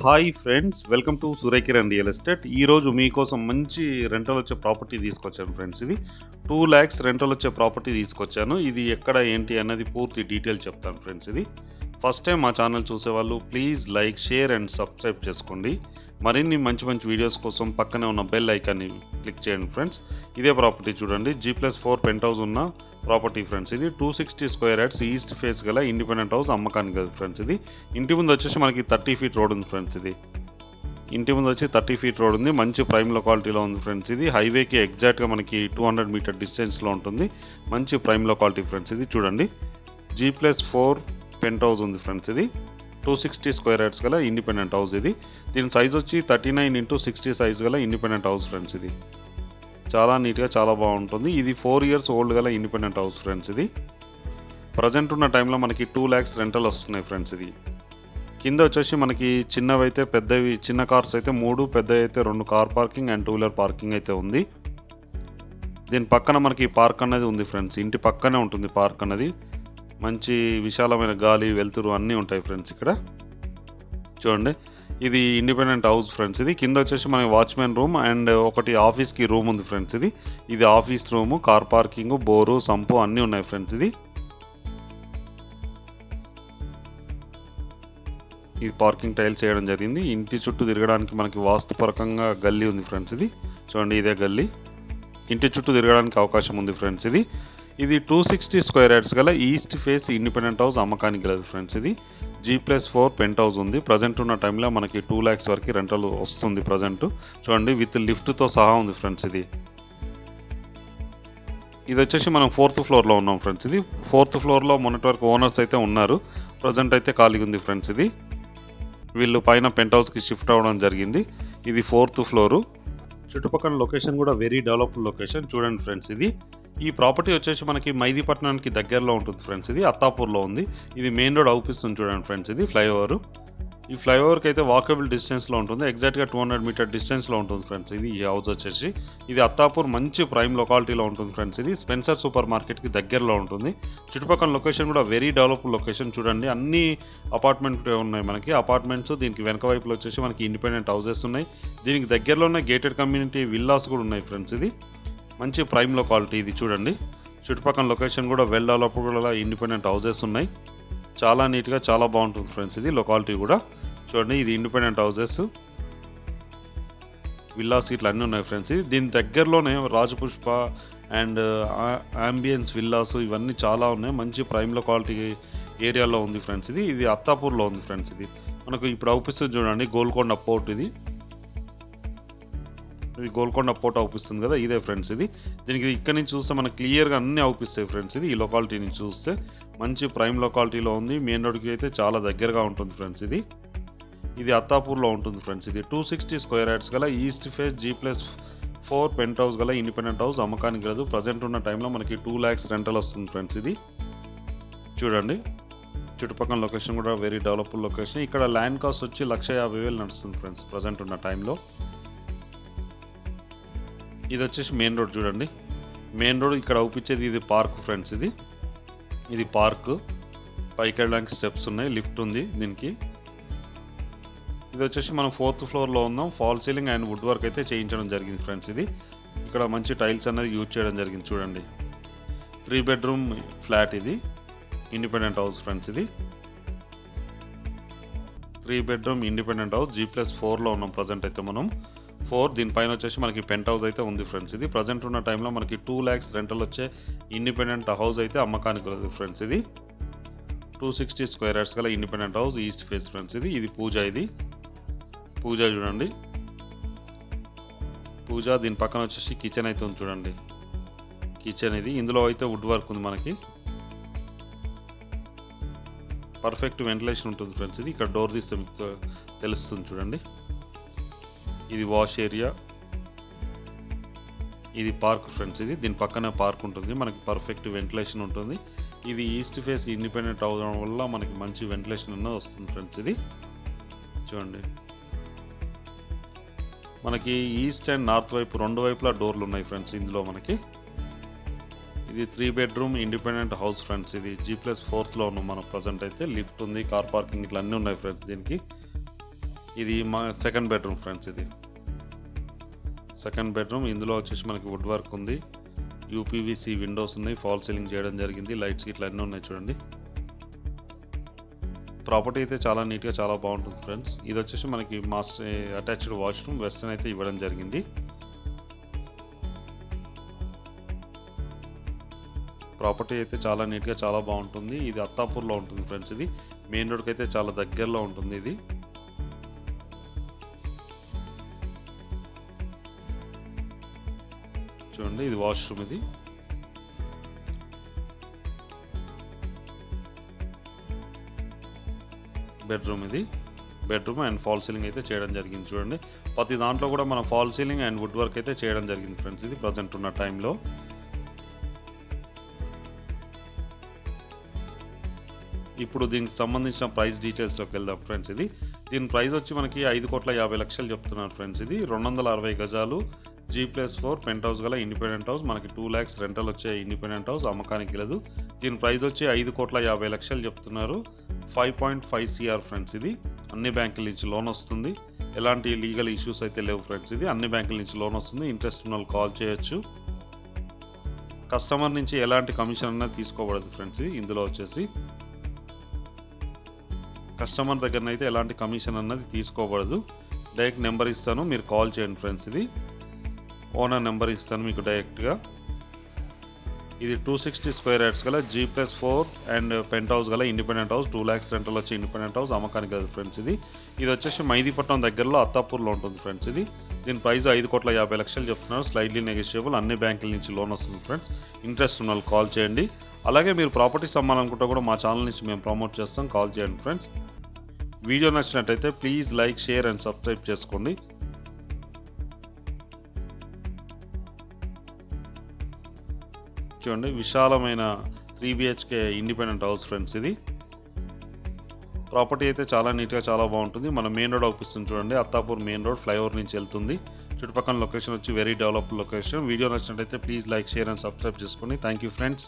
Hi friends, welcome to Surekiran real estate. ఈరోజు మీకోసం మంచి రెంటల్ వచ్చే ప్రాపర్టీ తీసుకొచ్చాను ఫ్రెండ్స్. ఇది 2 lakhs రెంటల్ వచ్చే ప్రాపర్టీ తీసుకొచ్చాను. ఇది ఎక్కడ ఏంటి అన్నది పూర్తి డీటెయిల్ చెప్తాను ఫ్రెండ్స్. ఇది ఫస్ట్ టైం మా ఛానల్ చూసేవాళ్ళు please like, share and subscribe చేసుకోండి. మరిన్ని మంచి వీడియోస్ కోసం పక్కనే ఉన్న బెల్ ఐకాన్ని క్లిక్ చేయండి ఫ్రెండ్స్. ఇదే ప్రాపర్టీ చూడండి, G+4 పెంట్ హౌస్ ఉన్న ప్రాపర్టీ ఫ్రెండ్స్. ఇది 260 square yards ఈస్ట్ ఫేస్ గల ఇండిపెండెంట్ హౌస్ అమ్మకానికి కదా ఫ్రెండ్స్. ఇది ఇంటి ముందు వచ్చేసి మనకి 30 feet రోడ్ ఉంది ఫ్రెండ్స్. ఇది ఇంటి ముందు వచ్చి 30 feet రోడ్ ఉంది, మంచి ప్రైమ్ లొకాలిటీలో ఉంది ఫ్రెండ్స్. ఇది హైవేకి ఎగ్జాక్ట్గా మనకి 200 meter డిస్టెన్స్లో ఉంటుంది, మంచి ప్రైమ్ లొకాలిటీ ఫ్రెండ్స్. ఇది చూడండి, G+4 పెంట్ హౌస్ ఉంది ఫ్రెండ్స్. ఇది 260 square yards గల ఇండిపెండెంట్ హౌస్. ఇది దీని సైజ్ వచ్చి 39x60 సైజ్ గల ఇండిపెండెంట్ హౌస్ ఫ్రెండ్స్. ఇది చాలా నీట్గా చాలా బాగుంటుంది. ఇది 4 years ఓల్డ్ గల ఇండిపెండెంట్ హౌస్ ఫ్రెండ్స్. ఇది ప్రజెంట్ ఉన్న టైంలో మనకి 2 lakhs రెంటల్ వస్తున్నాయి ఫ్రెండ్స్. ఇది కింద వచ్చేసి మనకి చిన్నవైతే పెద్దవి, చిన్న కార్స్ అయితే 3, పెద్దవి అయితే 2 car parking and 2-wheeler parking అయితే ఉంది. దీని పక్కన మనకి పార్క్ అనేది ఉంది ఫ్రెండ్స్. ఇంటి పక్కనే ఉంటుంది పార్క్ అనేది. మంచి విశాలమైన గాలి, వెలుతురు అన్నీ ఉంటాయి ఫ్రెండ్స్. ఇక్కడ చూడండి, ఇది ఇండిపెండెంట్ హౌస్ ఫ్రెండ్స్. ఇది కింద వచ్చేసి మనకి వాచ్మెన్ రూమ్ అండ్ ఒకటి ఆఫీస్కి రూమ్ ఉంది ఫ్రెండ్స్. ఇది office room, car parking, bore, sump అన్నీ ఉన్నాయి ఫ్రెండ్స్. ఇది పార్కింగ్ టైల్స్ చేయడం జరిగింది. ఇంటి చుట్టూ తిరగడానికి మనకి వాస్తుపరకంగా గల్లీ ఉంది ఫ్రెండ్స్. ఇది చూడండి, ఇదే గల్లీ. ఇంటి చుట్టూ తిరగడానికి అవకాశం ఉంది ఫ్రెండ్స్. ఇది 260 square yards గల ఈస్ట్ ఫేస్ ఇండిపెండెంట్ హౌస్ అమ్మకానికి గలదు ఫ్రెండ్స్. ఇది G+4 పెంట్ హౌస్ ఉంది. ప్రజెంట్ ఉన్న టైంలో మనకి 2 lakhs వరకు రెంటల్ వస్తుంది ప్రజెంట్. చూడండి, విత్ లిఫ్ట్తో సహా ఉంది ఫ్రెండ్స్. ఇది వచ్చేసి మనం 4th floorలో ఉన్నాం ఫ్రెండ్స్. ఇది 4th floorలో మొన్నటి వరకు ఓనర్స్ అయితే ఉన్నారు, ప్రజెంట్ అయితే ఖాళీగా ఉంది ఫ్రెండ్స్. ఇది వీళ్ళు పైన పెంట్ హౌస్కి షిఫ్ట్ అవ్వడం జరిగింది. ఇది 4th floor. చుట్టుపక్కల లొకేషన్ కూడా వెరీ డెవలప్డ్ లొకేషన్. చూడండి ఫ్రెండ్స్, ఈ ప్రాపర్టీ వచ్చేసి మనకి మైదీపట్నానికి దగ్గరలో ఉంటుంది ఫ్రెండ్స్. ఇది అత్తాపూర్లో ఉంది. ఇది మెయిన్ రోడ్ అవుపిస్తుంది చూడండి ఫ్రెండ్స్. ఇది ఫ్లైఓవర్. ఈ ఫ్లైఓవర్కి అయితే వాకబుల్ డిస్టెన్స్లో ఉంటుంది, ఎగ్జాక్ట్గా 200 meter డిస్టెన్స్లో ఉంటుంది ఫ్రెండ్స్. ఈ హౌస్ వచ్చేసి ఇది అత్తాపూర్ మంచి ప్రైమ్ లొకాలిటీలో ఉంటుంది ఫ్రెండ్స్. ఇది స్పెన్సర్ సూపర్ మార్కెట్కి దగ్గరలో ఉంటుంది. చుట్టుపక్కల లొకేషన్ కూడా వెరీ డెవలప్డ్ లొకేషన్. చూడండి, అన్ని అపార్ట్మెంట్ ఉన్నాయి మనకి. అపార్ట్మెంట్స్ దీనికి వెనక వైపులో వచ్చేసి మనకి ఇండిపెండెంట్ హౌసెస్ ఉన్నాయి. దీనికి దగ్గరలోనే గేటెడ్ కమ్యూనిటీ విల్లాస్ కూడా ఉన్నాయి ఫ్రెండ్స్. ఇది మంచి ప్రైమ్ లొకాలిటీ. ఇది చూడండి, చుట్టుపక్కల లొకేషన్ కూడా వెల్ డెవలప్డ్ కూడా ఇండిపెండెంట్ హౌసెస్ ఉన్నాయి. చాలా నీట్గా చాలా బాగుంటుంది ఫ్రెండ్స్. ఇది లొకాలిటీ కూడా చూడండి, ఇది ఇండిపెండెంట్ హౌసెస్, విల్లాస్ ఇట్లా అన్నీ ఉన్నాయి ఫ్రెండ్స్. దీని దగ్గరలోనే రాజపుష్ప అండ్ అంబియన్స్ విల్లాస్ ఇవన్నీ చాలా ఉన్నాయి. మంచి ప్రైమ్ లొకాలిటీ ఏరియాలో ఉంది ఫ్రెండ్స్. ఇది అత్తాపూర్లో ఉంది ఫ్రెండ్స్. ఇది మనకు ఇప్పుడు అవుపిస్తుంది చూడండి, గోల్కొండ పోర్ట్. ఇది గోల్కొండ పోర్ట్ అవుపిస్తుంది కదా, ఇదే ఫ్రెండ్స్. దీనికి ఇక్కడ నుంచి చూస్తే మనకు క్లియర్గా అన్నీ అవుపిస్తాయి ఫ్రెండ్స్. ఈ లొకాలిటీ నుంచి చూస్తే మంచి ప్రైమ్ లొకాలిటీలో ఉంది. మెయిన్ రోడ్కి అయితే చాలా దగ్గరగా ఉంటుంది ఫ్రెండ్స్. ఇది అత్తాపూర్లో ఉంటుంది ఫ్రెండ్స్. ఇది 260 square yards గల east face G+4 penthouse గల ఇండిపెండెంట్ హౌస్ అమ్మకానికి గలదు. ప్రజెంట్ ఉన్న టైంలో మనకి 2 lakhs రెంటల్ వస్తుంది ఫ్రెండ్స్. ఇది చూడండి, చుట్టుపక్కల లొకేషన్ కూడా వెరీ డెవలప్డ్ లొకేషన్. ఇక్కడ ల్యాండ్ కాస్ట్ వచ్చి 150,000 నడుస్తుంది ఫ్రెండ్స్ ప్రజెంట్ ఉన్న టైంలో. ఇది వచ్చేసి మెయిన్ రోడ్. చూడండి, మెయిన్ రోడ్ ఇక్కడ అవుపించేది ఇది పార్క్ ఫ్రెండ్స్. ఇది పార్క్, పైకి వెళ్ళడానికి స్టెప్స్ ఉన్నాయి, లిఫ్ట్ ఉంది దీనికి. ఇది వచ్చేసి మనం 4th floorలో ఉన్నాం. Fall ceiling and wood work అయితే చేయించడం జరిగింది ఫ్రెండ్స్. ఇక్కడ మంచి టైల్స్ అనేది యూజ్ చేయడం జరిగింది. చూడండి, 3 bedroom ఫ్లాట్. ఇది independent house friends. 3 bedroom independent house G+4లో ఉన్నాం ప్రజెంట్ అయితే మనం. 4 దీనిపైన వచ్చేసి మనకి పెంట్ హౌస్ అయితే ఉంది ఫ్రెండ్స్. ప్రజెంట్ ఉన్న టైంలో మనకి 2 lakhs రెంటల్ వచ్చే ఇండిపెండెంట్ హౌస్ అయితే అమ్మకానికి ఉంది ఫ్రెండ్స్. 260 square yards గల independent house east face friends. ఇది పూజ. పూజ చూడండి, పూజ. దీని పక్కన వచ్చేసి కిచెన్ అయితే ఉంది చూడండి, కిచెన్. ఇందులో అయితే వుడ్ వర్క్ ఉంది మనకి. పర్ఫెక్ట్ వెంటిలేషన్ ఉంటుంది ఫ్రెండ్స్. ఇక్కడ డోర్ తీస్తే తెలుస్తుంది చూడండి. ఇది వాష్ ఏరియా, ఇది పార్క్ ఫ్రెండ్స్. దీని పక్కనే పార్క్ ఉంటుంది, మనకి పర్ఫెక్ట్ వెంటిలేషన్ ఉంటుంది. ఇది ఈస్ట్ ఫేస్ ఇండిపెండెంట్ అవడం వల్ల మనకి మంచి వెంటిలేషన్ అన్నది వస్తుంది ఫ్రెండ్స్. చూడండి, మనకి ఈస్ట్ అండ్ నార్త్ వైపు 2 వైపులా డోర్లు ఉన్నాయి ఫ్రెండ్స్. ఇందులో మనకి ఇది 3 bedroom ఇండిపెండెంట్ హౌస్ ఫ్రెండ్స్. ఇది G+4లో ఉన్నాం మనం ప్రజెంట్ అయితే. లిఫ్ట్ ఉంది, కార్ పార్కింగ్ ఇట్లా అన్నీ ఉన్నాయి ఫ్రెండ్స్. దీనికి ఇది మా సెకండ్ బెడ్రూమ్ ఫ్రెండ్స్. ఇది సెకండ్ బెడ్రూమ్. ఇందులో వచ్చేసి మనకి వుడ్ వర్క్ ఉంది, యూపీవీసీ విండోస్ ఉన్నాయి, ఫాల్ సీలింగ్ చేయడం జరిగింది, లైట్స్ ఇట్లా అన్నీ ఉన్నాయి చూడండి. ప్రాపర్టీ అయితే చాలా నీట్గా చాలా బాగుంటుంది ఫ్రెండ్స్. ఇది వచ్చేసి మనకి అటాచ్డ్ వాష్రూమ్ వెస్టర్న్ అయితే ఇవ్వడం జరిగింది. ప్రాపర్టీ అయితే చాలా నీట్గా చాలా బాగుంటుంది. ఇది అత్తాపూర్లో ఉంటుంది ఫ్రెండ్స్. ఇది మెయిన్ రోడ్కి అయితే చాలా దగ్గరలో ఉంటుంది. ఇది చూడండి, ఇది వాష్రూమ్. ఇది బెడ్రూమ్. ఇది బెడ్రూమ్ అండ్ ఫాల్ సీలింగ్ అయితే చేయడం జరిగింది చూడండి. ప్రతి దాంట్లో కూడా మనం fall ceiling and wood work అయితే చేయడం జరిగింది ఫ్రెండ్స్. ఇది ప్రజెంట్ ఉన్న టైంలో. ఇప్పుడు దీనికి సంబంధించిన ప్రైస్ డీటెయిల్స్లోకి వెళ్దాం ఫ్రెండ్స్. దీని ప్రైస్ వచ్చి మనకి 5,50,00,000 చెప్తున్నారు ఫ్రెండ్స్. ఇది 260 గజాలు G+4 పెంట్ హౌస్ గల ఇండిపెండెంట్ హౌస్. మనకి 2 lakhs రెంటల్ వచ్చే ఇండిపెండెంట్ హౌస్ అమ్మకానికి లేదు. దీని ప్రైస్ వచ్చి 5,50,00,000 చెప్తున్నారు. 5.5 CR ఫ్రెండ్స్. ఇది అన్ని బ్యాంకుల నుంచి లోన్ వస్తుంది. ఎలాంటి లీగల్ ఇష్యూస్ అయితే లేవు ఫ్రెండ్స్. ఇది అన్ని బ్యాంకుల నుంచి లోన్ వస్తుంది. ఇంట్రెస్ట్ ఉన్న వాళ్ళు కాల్ చేయొచ్చు. కస్టమర్ నుంచి ఎలాంటి కమిషన్ అనేది తీసుకోబడదు ఫ్రెండ్స్. ఇందులో వచ్చేసి కస్టమర్ దగ్గరనైతే ఎలాంటి కమిషన్ అన్నది తీసుకోబడదు. డైరెక్ట్ నెంబర్ ఇస్తాను, మీరు కాల్ చేయండి ఫ్రెండ్స్. ఇది ఓనర్ నెంబర్ ఇస్తాను మీకు డైరెక్ట్గా. ఇది 260 స్క్వేర్ యార్డ్స్ గల G+4 అండ్ పెంట్ హౌస్ గల ఇండిపెండెంట్ హౌస్. 2 lakhs రెంటల్ వచ్చే ఇండిపెండెంట్ హౌస్ అమ్మకానికి లేదు ఫ్రెండ్స్. ఇది వచ్చేసి మైదీపట్నం దగ్గరలో అత్తాపూర్లో ఉంటుంది ఫ్రెండ్స్. దీని ప్రైస్ 5,50,00,000 చెప్తున్నారు. Slightly negotiable. అన్ని బ్యాంకుల నుంచి లోన్ వస్తుంది ఫ్రెండ్స్. ఇంట్రెస్ట్ ఉన్న వాళ్ళు కాల్ చేయండి. అలాగే మీరు ప్రాపర్టీస్ అమ్మాలనుకుంటే కూడా మా ఛానల్ నుంచి మేము ప్రమోట్ చేస్తాం, కాల్ చేయండి ఫ్రెండ్స్. వీడియో నచ్చినట్టయితే please like, share and subscribe చేసుకోండి. చూడండి, విశాలమైన 3 BHK ఇండిపెండెంట్ హౌస్ ఫ్రెండ్స్. ఇది ప్రాపర్టీ అయితే చాలా నీట్గా చాలా బాగుంటుంది. మన మెయిన్ రోడ్ అవుపిస్తుంది చూడండి. అత్తాపూర్ మెయిన్ రోడ్ ఫ్లైఓవర్ నుంచి వెళ్తుంది. చుట్టుపక్కల లొకేషన్ వచ్చి వెరీ డెవలప్డ్ లొకేషన్. వీడియో నచ్చినట్టయితే please like, share and subscribe చేసుకోండి. Thank you friends.